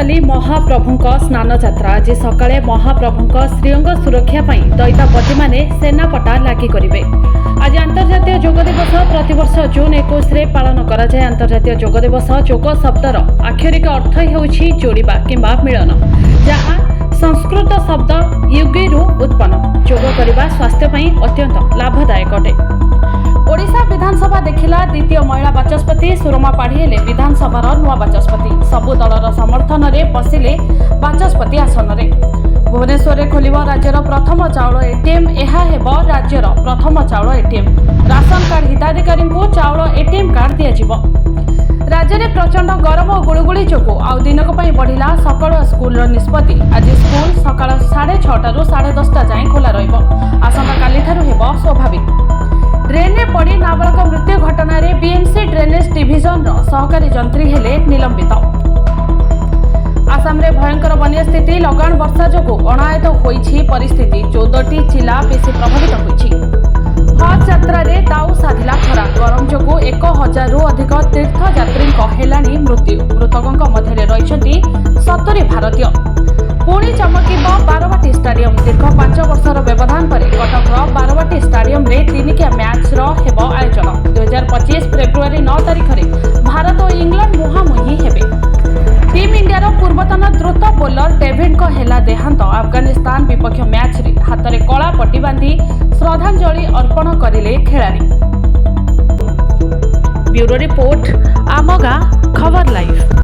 आसतकाली महाप्रभुଙ୍କ स्नान यात्रा आज सकाळे महाप्रभुଙ୍କ श्रीअंग सुरक्षा दैतापति माने सेनापटा लागि करिवे। आज अंतर्जातीय योग दिवस प्रतिवर्ष जून 21 रे पालन करा जाय। अंतर्जातीय योग दिवस योग शब्दर आक्षरिक अर्थ हेउछि जोड़िबा किंबा मिलन, जहाँ संस्कृत शब्द युगेरु उत्पन्न। योग करिबा स्वास्थ्य पई अत्यंत लाभदायक अटे। ओडिशा विधानसभा देखिला द्वितीय महिला बाचस्पति सुरमा पाढ़ी हेले विधानसभार नुआ बाचस्पति। सबु दलर समर्थन में बसिले बाचस्पति आसन में। भुवनेश्वर में खोल राज्यर प्रथम चाउल एटीएम। यह हेब राज्यर प्रथम चाउल एटीएम। राशन कार्ड हिताधिकारी चाउल एटीएम कार्ड दिज्व। राज्य में प्रचंड गरम और गुड़गुड़ी जोगु आउ दिनक बढ़िला सकाळ स्कूल निष्पत्ति। आज स्कूल सकाळ 6:30 ରୁ 10:30 जाए खोला रहिब। आसंता काली ठारू हेब स्वाभाविक। ड्रेन में पड़ी नाबालक मृत्यु घटना रे बीएमसी ड्रेनेज डिविजन सहकारी जंत्री हेले निलंबित। आसाम रे भयंकर बन्या स्थिति। लगान वर्षा जोगु अणायत होइछि परिस्थिति। 14टी जिला बेसी प्रभावित होइछि। हज यात्रा रे दाऊ साधिला खरा। गरम जोगु 1000 रु अधिक तीर्थयात्री हेलानी मृत्यु। मृतकों मध्य रहिछन्ति 70 भारतीय। पुणी चमकिब बारवाटी स्टाडियम। दीर्घ 5 वर्षर व्यवधान पर कटकर बारवाटी स्टाडियम रे दिनिकिया मैच हेब आयोजन। 2025 फेब्रुआरी 9 तारिख में भारत और इंग्लैंड मुहांमुही हेबे। टीम इंडियार पूर्वतन द्रुत बोलर डेविड को हेला देहांत। अफगानिस्तान विपक्ष मैच रे हाथ में कला पट्टी बांधी श्रद्धांजलि अर्पण करिले खेलाड़ी। ब्यूरो रिपोर्ट आम गाँ खबर लाइव।